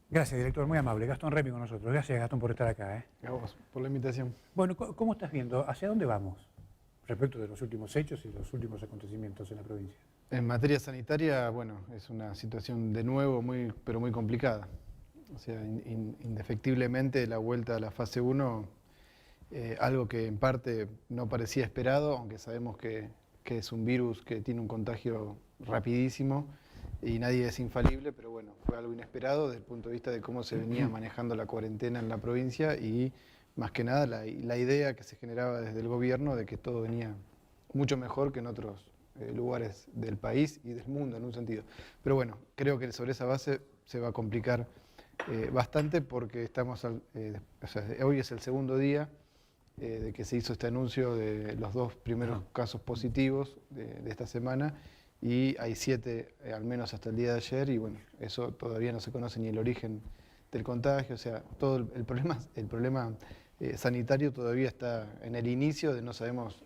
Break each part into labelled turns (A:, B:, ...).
A: Gracias, director, muy amable. Gastón Remy con nosotros. Gracias, Gastón, por estar acá.
B: A vos, por la invitación.
A: Bueno, ¿cómo estás viendo? ¿Hacia dónde vamos respecto de los últimos hechos y los últimos acontecimientos en la provincia?
B: En materia sanitaria, bueno, es una situación de nuevo pero muy complicada. O sea, indefectiblemente la vuelta a la fase 1, algo que en parte no parecía esperado, aunque sabemos que es un virus que tiene un contagio rapidísimo y nadie es infalible, pero bueno, fue algo inesperado desde el punto de vista de cómo se venía manejando la cuarentena en la provincia y más que nada la idea que se generaba desde el gobierno de que todo venía mucho mejor que en otros lugares del país y del mundo en un sentido. Pero bueno, creo que sobre esa base se va a complicar bastante porque estamos, o sea, hoy es el segundo día de que se hizo este anuncio de los 2 primeros casos positivos de esta semana y hay 7 al menos hasta el día de ayer y bueno, eso todavía no se conoce ni el origen del contagio, o sea, todo el problema sanitario todavía está en el inicio de no sabemos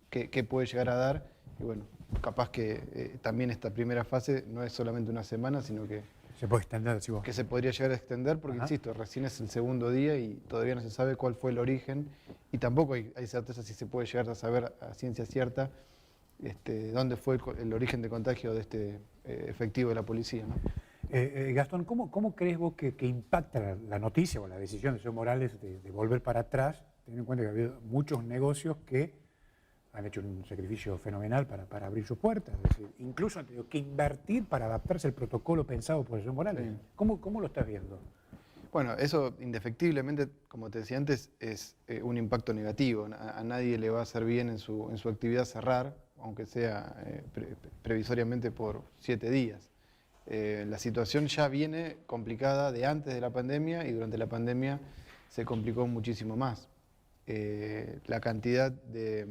B: qué puede llegar a dar y bueno, capaz que también esta primera fase no es solamente una semana, sino que
A: Se puede extender, si vos.
B: que se podría llegar a extender porque, insisto, recién es el segundo día y todavía no se sabe cuál fue el origen y tampoco hay certeza si se puede llegar a saber a ciencia cierta dónde fue el origen de contagio de este efectivo de la policía, ¿no?
A: Gastón, ¿cómo crees vos que impacta la noticia o la decisión de Evo Morales de volver para atrás, teniendo en cuenta que ha habido muchos negocios que han hecho un sacrificio fenomenal para abrir sus puertas? Es decir, incluso han tenido que invertir para adaptarse al protocolo pensado por Evo Morales.
B: Sí.
A: ¿Cómo lo estás viendo?
B: Bueno, eso indefectiblemente, como te decía antes, es un impacto negativo. A nadie le va a hacer bien en su actividad cerrar, aunque sea previsoriamente por 7 días. La situación ya viene complicada de antes de la pandemia y durante la pandemia se complicó muchísimo más. La cantidad de,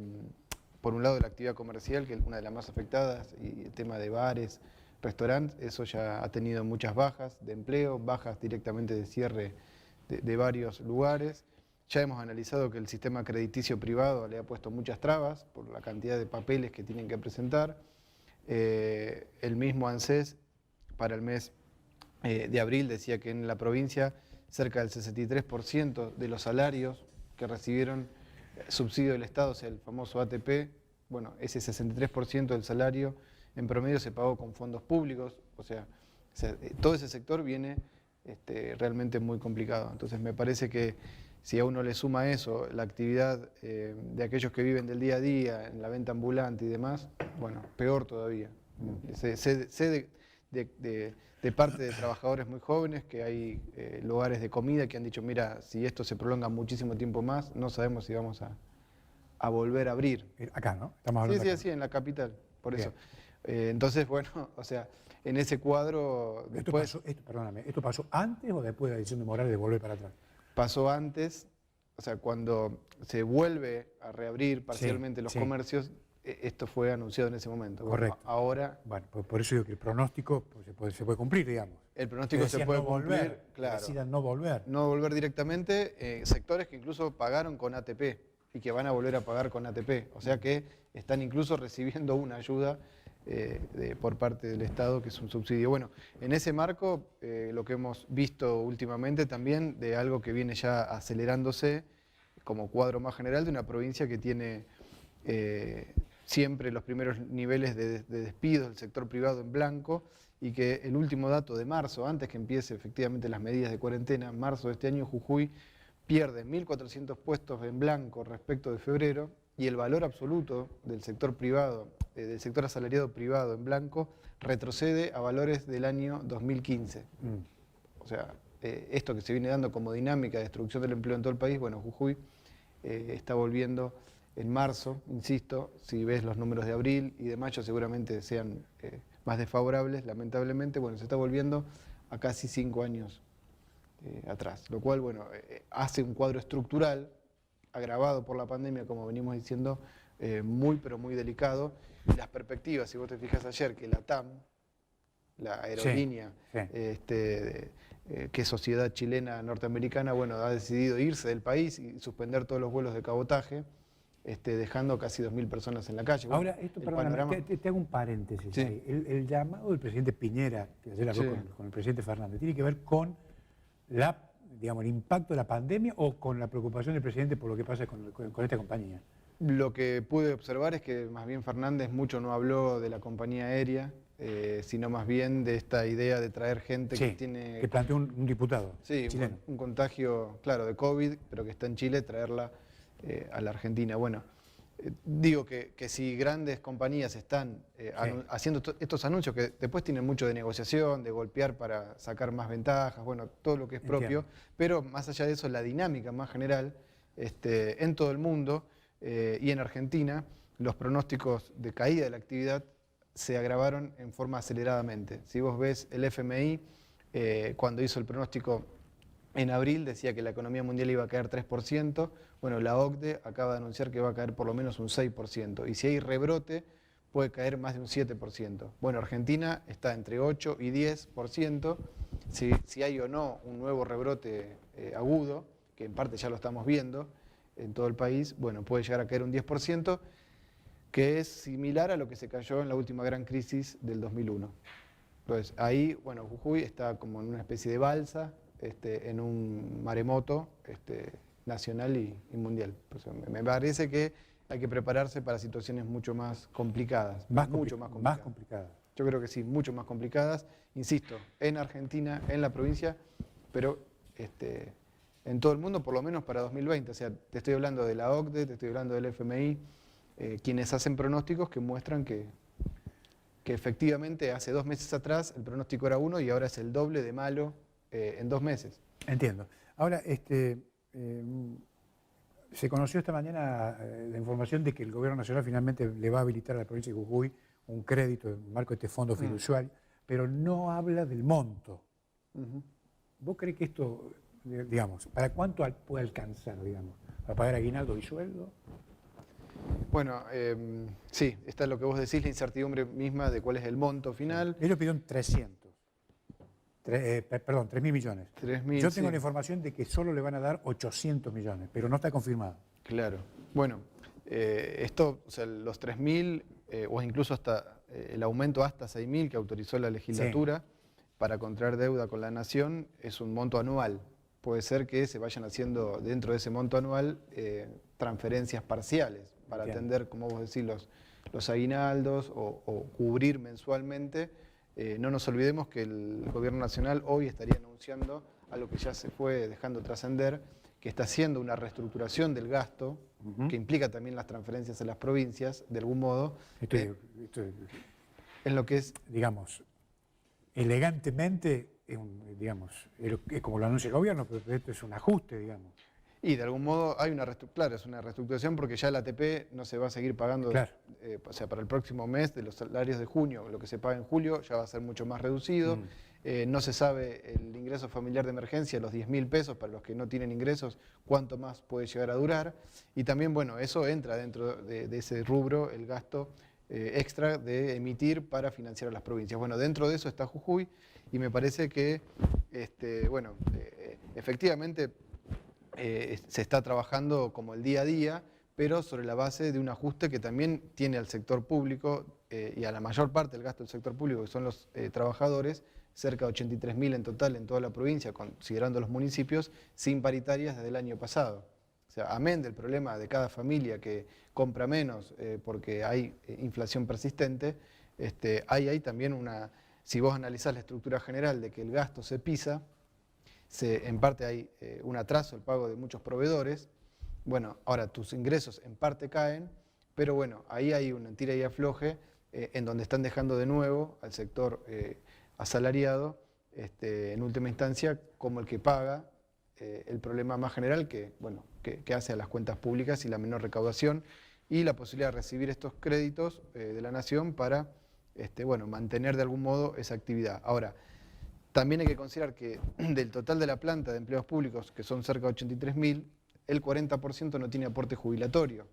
B: por un lado, de la actividad comercial, que es una de las más afectadas, y el tema de bares, restaurantes, eso ya ha tenido muchas bajas de empleo, bajas directamente de cierre de varios lugares. Ya hemos analizado que el sistema crediticio privado le ha puesto muchas trabas por la cantidad de papeles que tienen que presentar. El mismo ANSES para el mes de abril decía que en la provincia cerca del 63% de los salarios que recibieron subsidio del Estado, o sea, el famoso ATP, bueno, ese 63% del salario en promedio se pagó con fondos públicos, o sea todo ese sector viene realmente muy complicado. Entonces me parece que si a uno le suma eso, la actividad de aquellos que viven del día a día, en la venta ambulante y demás, bueno, peor todavía. Sé de parte de trabajadores muy jóvenes que hay lugares de comida que han dicho, mira, si esto se prolonga muchísimo tiempo más, no sabemos si vamos a volver a abrir.
A: Acá, ¿no? Estamos hablando
B: Sí,
A: acá.
B: sí, en la capital, por
A: Bien.
B: eso. Entonces, bueno, o sea, en ese cuadro después
A: Perdóname, ¿esto pasó antes o después de la decisión de Morales de volver para atrás?
B: pasó antes, o sea, cuando se vuelve a reabrir parcialmente los
A: sí.
B: comercios, esto fue anunciado en ese momento.
A: Correcto.
B: Bueno, ahora
A: Bueno, por eso digo que el pronóstico pues, se puede cumplir, digamos.
B: el pronóstico se
A: Decían
B: puede
A: no
B: cumplir,
A: volver,
B: claro.
A: decidan no volver.
B: No volver directamente, sectores que incluso pagaron con ATP y que van a volver a pagar con ATP, o sea que están incluso recibiendo una ayuda por parte del Estado, que es un subsidio. Bueno, en ese marco, lo que hemos visto últimamente también de algo que viene ya acelerándose como cuadro más general de una provincia que tiene siempre los primeros niveles de despidos del sector privado en blanco y que el último dato de marzo, antes que empiece efectivamente las medidas de cuarentena, marzo de este año, Jujuy pierde 1.400 puestos en blanco respecto de febrero y el valor absoluto del sector privado, del sector asalariado privado en blanco, retrocede a valores del año 2015. O sea, esto que se viene dando como dinámica de destrucción del empleo en todo el país, bueno, Jujuy está volviendo en marzo, insisto, si ves los números de abril y de mayo seguramente sean más desfavorables, lamentablemente, bueno, se está volviendo a casi 5 años atrás, lo cual, bueno, hace un cuadro estructural agravado por la pandemia, como venimos diciendo, muy pero muy delicado, y las perspectivas, si vos te fijas ayer, que la TAM, la aerolínea, que es Sociedad Chilena Norteamericana, bueno, ha decidido irse del país y suspender todos los vuelos de cabotaje, dejando casi 2.000 personas en la calle. Bueno,
A: Ahora, esto, perdóname, te hago un paréntesis
B: Sí.
A: ahí. El llamado del presidente Piñera, que ayer habló con el presidente Fernández, tiene que ver con digamos, el impacto de la pandemia o con la preocupación del presidente por lo que pasa con esta compañía?
B: Lo que pude observar es que más bien Fernández mucho no habló de la compañía aérea, sino más bien de esta idea de traer gente
A: Sí,
B: que tiene...
A: que planteó un diputado
B: Sí,
A: chileno.
B: un contagio, claro, de COVID, pero que está en Chile, traerla a la Argentina. Bueno, digo que si grandes compañías están haciendo estos anuncios que después tienen mucho de negociación, de golpear para sacar más ventajas, bueno, todo lo que es propio,
A: Entiendo.
B: pero más allá de eso, la dinámica más general en todo el mundo y en Argentina, los pronósticos de caída de la actividad se agravaron en forma aceleradamente. Si vos ves el FMI, cuando hizo el pronóstico en abril decía que la economía mundial iba a caer 3%, bueno, la OCDE acaba de anunciar que va a caer por lo menos un 6%, y si hay rebrote puede caer más de un 7%. Bueno, Argentina está entre 8 y 10%, si hay o no un nuevo rebrote agudo, que en parte ya lo estamos viendo en todo el país, bueno, puede llegar a caer un 10%, que es similar a lo que se cayó en la última gran crisis del 2001. Entonces, ahí, bueno, Jujuy está como en una especie de balsa, en un maremoto nacional y mundial. Pues, me parece que hay que prepararse para situaciones mucho más complicadas. Mucho más complicadas.
A: Más complicadas.
B: Yo creo que sí, mucho más complicadas. Insisto, en Argentina, en la provincia, pero en todo el mundo, por lo menos para 2020. O sea, te estoy hablando de la OCDE, te estoy hablando del FMI, quienes hacen pronósticos que muestran que efectivamente hace 2 meses atrás el pronóstico era 1 y ahora es el doble de malo en 2 meses.
A: Entiendo. Ahora, se conoció esta mañana la información de que el Gobierno Nacional finalmente le va a habilitar a la provincia de Jujuy un crédito en el marco de este fondo fiduciario, pero no habla del monto. ¿Vos crees que esto, digamos, para cuánto puede alcanzar, digamos? ¿Para pagar aguinaldo y sueldo?
B: Bueno, sí, está lo que vos decís, la incertidumbre misma de cuál es el monto final.
A: Ellos pidieron 3.000 millones.
B: 3.000,
A: Yo tengo
B: sí.
A: la información de que solo le van a dar 800 millones, pero no está confirmado.
B: Claro. Bueno, esto, o sea, los 3.000 o incluso hasta el aumento hasta 6.000 que autorizó la legislatura para contraer deuda con la nación es un monto anual. Puede ser que se vayan haciendo dentro de ese monto anual transferencias parciales para atender, como vos decís, los aguinaldos o cubrir mensualmente. No nos olvidemos que el Gobierno Nacional hoy estaría anunciando algo que ya se fue dejando trascender, que está haciendo una reestructuración del gasto, que implica también las transferencias a las provincias, de algún modo. En lo que es...
A: Digamos, elegantemente, digamos, es como lo anuncia el Gobierno, pero esto es un ajuste, digamos.
B: Y de algún modo hay claro, es una reestructuración porque ya el ATP no se va a seguir pagando,
A: claro.
B: O sea, para el próximo mes de los salarios de junio, lo que se paga en julio ya va a ser mucho más reducido. No se sabe el ingreso familiar de emergencia, los 10.000 pesos para los que no tienen ingresos, cuánto más puede llegar a durar. Y también, bueno, eso entra dentro de ese rubro, el gasto extra de emitir para financiar a las provincias. Bueno, dentro de eso está Jujuy y me parece que, bueno, efectivamente... se está trabajando como el día a día, pero sobre la base de un ajuste que también tiene al sector público y a la mayor parte del gasto del sector público, que son los trabajadores, cerca de 83.000 en total en toda la provincia, considerando los municipios, sin paritarias desde el año pasado. O sea, amén del problema de cada familia que compra menos porque hay inflación persistente, hay también si vos analizás la estructura general de que el gasto se pisa, en parte hay un atraso el pago de muchos proveedores. Bueno, ahora tus ingresos en parte caen, pero bueno, ahí hay una tira y afloje en donde están dejando de nuevo al sector asalariado, en última instancia, como el que paga el problema más general que hace a las cuentas públicas y la menor recaudación y la posibilidad de recibir estos créditos de la nación para mantener de algún modo esa actividad. Ahora, también hay que considerar que del total de la planta de empleados públicos, que son cerca de 83.000, el 40% no tiene aporte jubilatorio.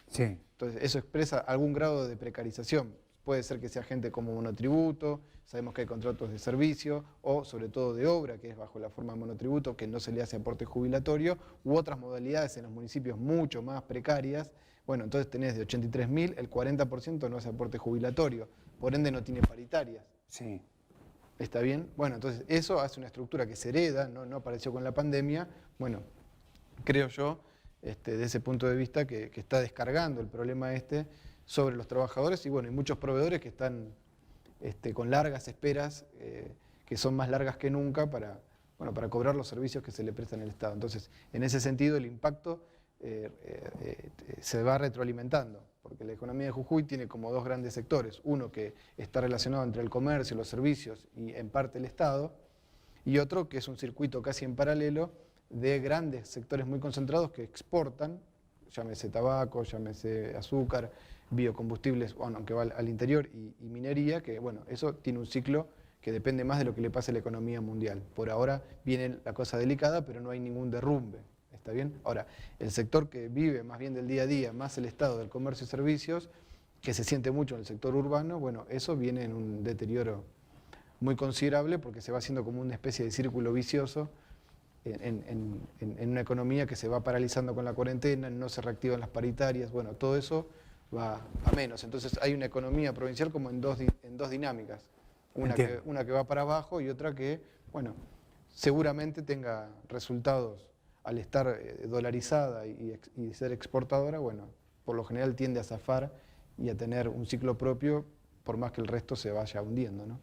A: Sí.
B: Entonces, eso expresa algún grado de precarización. Puede ser que sea gente como monotributo, sabemos que hay contratos de servicio, o sobre todo de obra, que es bajo la forma de monotributo, que no se le hace aporte jubilatorio, u otras modalidades en los municipios mucho más precarias. Bueno, entonces tenés de 83.000, el 40% no hace aporte jubilatorio, por ende no tiene paritarias.
A: Sí.
B: ¿Está bien? Bueno, entonces eso hace una estructura que se hereda, no apareció con la pandemia. Bueno, creo yo, de ese punto de vista, que está descargando el problema sobre los trabajadores y bueno, hay muchos proveedores que están con largas esperas, que son más largas que nunca para cobrar los servicios que se le prestan al Estado. Entonces, en ese sentido, el impacto se va retroalimentando, porque la economía de Jujuy tiene como dos grandes sectores, uno que está relacionado entre el comercio, los servicios y en parte el Estado, y otro que es un circuito casi en paralelo de grandes sectores muy concentrados que exportan, llámese tabaco, llámese azúcar, biocombustibles, bueno, aunque va al interior, y minería, que bueno, eso tiene un ciclo que depende más de lo que le pase a la economía mundial. Por ahora viene la cosa delicada, pero no hay ningún derrumbe. ¿Está bien? Ahora, el sector que vive más bien del día a día, más el estado del comercio y servicios, que se siente mucho en el sector urbano, bueno, eso viene en un deterioro muy considerable porque se va haciendo como una especie de círculo vicioso en una economía que se va paralizando con la cuarentena, no se reactivan las paritarias, bueno, todo eso va a menos. Entonces hay una economía provincial como en dos dinámicas, una que va para abajo y otra que, bueno, seguramente tenga resultados al estar dolarizada y ser exportadora, bueno, por lo general tiende a zafar y a tener un ciclo propio, por más que el resto se vaya hundiendo, ¿no?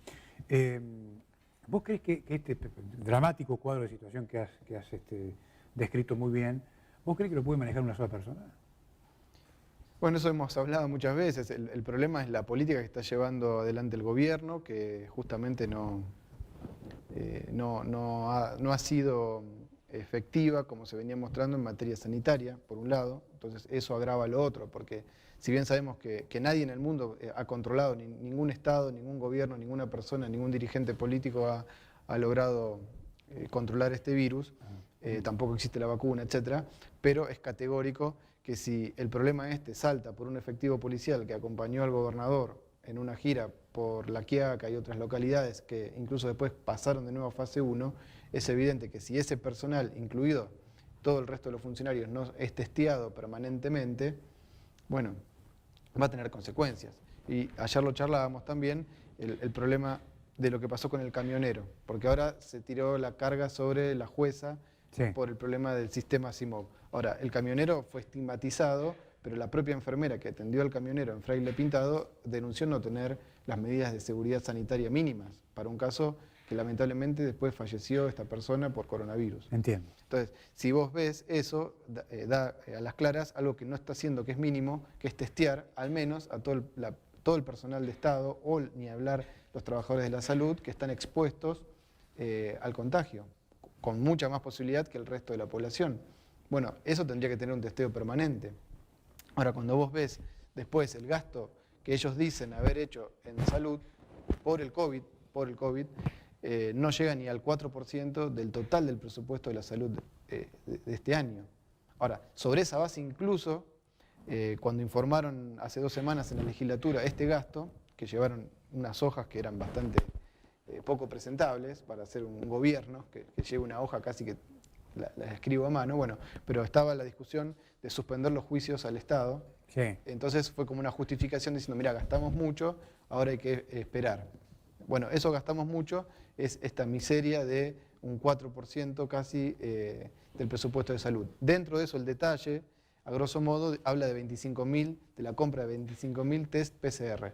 A: ¿Vos crees que este dramático cuadro de situación que has descrito muy bien, vos crees que lo puede manejar una sola persona?
B: Bueno, eso hemos hablado muchas veces. El problema es la política que está llevando adelante el gobierno, que justamente no ha sido efectiva, como se venía mostrando en materia sanitaria, por un lado. Entonces eso agrava lo otro, porque si bien sabemos que nadie en el mundo ha controlado, ningún Estado, ningún gobierno, ninguna persona, ningún dirigente político ha logrado controlar este virus, tampoco existe la vacuna, etcétera, pero es categórico que si el problema salta por un efectivo policial que acompañó al gobernador en una gira por La Quiaca y otras localidades que incluso después pasaron de nuevo a fase 1, es evidente que si ese personal, incluido todo el resto de los funcionarios, no es testeado permanentemente, bueno, va a tener consecuencias. Y ayer lo charlábamos también, el problema de lo que pasó con el camionero, porque ahora se tiró la carga sobre la jueza por el problema del sistema Simov. Ahora, el camionero fue estigmatizado, pero la propia enfermera que atendió al camionero en Fraile Pintado denunció no tener las medidas de seguridad sanitaria mínimas para un caso que lamentablemente después falleció esta persona por coronavirus.
A: Entiendo.
B: Entonces, si vos ves eso, da a las claras algo que no está haciendo, que es mínimo, que es testear al menos a todo el personal de Estado, o ni hablar los trabajadores de la salud, que están expuestos al contagio, con mucha más posibilidad que el resto de la población. Bueno, eso tendría que tener un testeo permanente. Ahora, cuando vos ves después el gasto que ellos dicen haber hecho en salud por el COVID, no llega ni al 4% del total del presupuesto de la salud de este año. Ahora, sobre esa base incluso, cuando informaron hace 2 semanas en la legislatura este gasto, que llevaron unas hojas que eran bastante poco presentables para hacer un gobierno, que lleva una hoja casi que la escribo a mano, bueno, pero estaba la discusión de suspender los juicios al Estado.
A: Sí.
B: Entonces fue como una justificación diciendo, mira, gastamos mucho, ahora hay que esperar. Bueno, eso gastamos mucho, es esta miseria de un 4% casi del presupuesto de salud. Dentro de eso el detalle, a grosso modo, habla de 25.000, de la compra de 25.000 test PCR.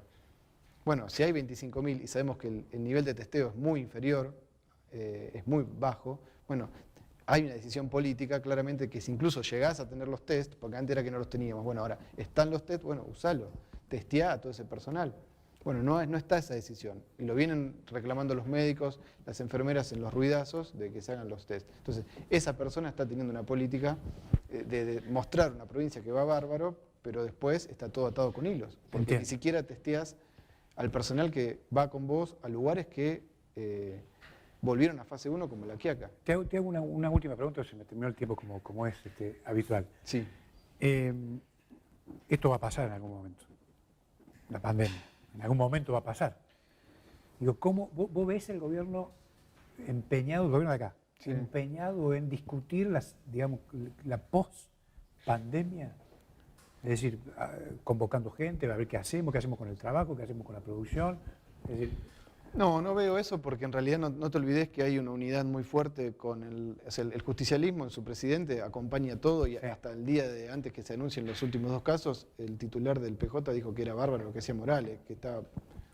B: Bueno, si hay 25.000 y sabemos que el nivel de testeo es muy inferior, es muy bajo, bueno, hay una decisión política claramente que si incluso llegás a tener los test, porque antes era que no los teníamos, bueno, ahora están los test, bueno, usalo, testeá a todo ese personal. Bueno, no está esa decisión. Y lo vienen reclamando los médicos, las enfermeras en los ruidazos de que se hagan los test. Entonces, esa persona está teniendo una política de mostrar una provincia que va bárbaro, pero después está todo atado con hilos. Porque
A: Entiendo.
B: ni siquiera testeás al personal que va con vos a lugares que volvieron a fase 1 como La Quiaca.
A: Te hago una última pregunta, se me terminó el tiempo como es habitual.
B: Sí.
A: Esto va a pasar en algún momento, la pandemia. En algún momento va a pasar. Digo, ¿cómo vos ves el gobierno empeñado, el gobierno de acá,
B: Sí.
A: empeñado en discutir la post-pandemia? Es decir, convocando gente, a ver qué hacemos con el trabajo, qué hacemos con la producción. Es decir,
B: No, no veo eso porque en realidad no te olvides que hay una unidad muy fuerte con el justicialismo en su presidente, acompaña todo y
A: Sí.
B: hasta el día de antes que se anuncien los últimos dos casos, el titular del PJ dijo que era bárbaro lo que hacía Morales, que estaba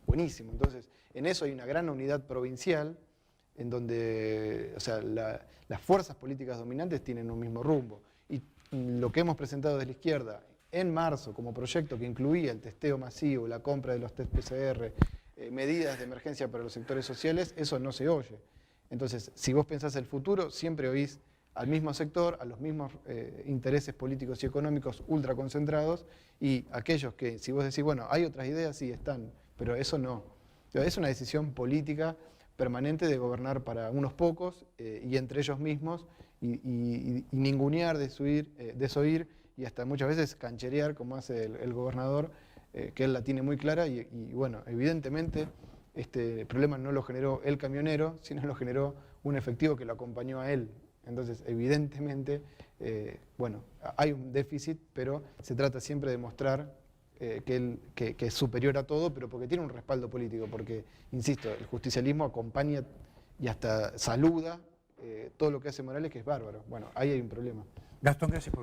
B: buenísimo. Entonces, en eso hay una gran unidad provincial en donde, o sea, las fuerzas políticas dominantes tienen un mismo rumbo. Y lo que hemos presentado desde la izquierda en marzo como proyecto que incluía el testeo masivo, la compra de los test PCR, medidas de emergencia para los sectores sociales, eso no se oye. Entonces, si vos pensás el futuro, siempre oís al mismo sector, a los mismos intereses políticos y económicos ultraconcentrados, y aquellos que, si vos decís, bueno, hay otras ideas, sí están, pero eso no. O sea, es una decisión política permanente de gobernar para unos pocos y entre ellos mismos, y ningunear, desoír y hasta muchas veces cancherear, como hace el gobernador, que él la tiene muy clara y bueno, evidentemente este problema no lo generó el camionero, sino lo generó un efectivo que lo acompañó a él. Entonces, evidentemente, bueno, hay un déficit, pero se trata siempre de mostrar que es superior a todo, pero porque tiene un respaldo político, porque, insisto, el justicialismo acompaña y hasta saluda todo lo que hace Morales, que es bárbaro. Bueno, ahí hay un problema.
A: Gastón, gracias por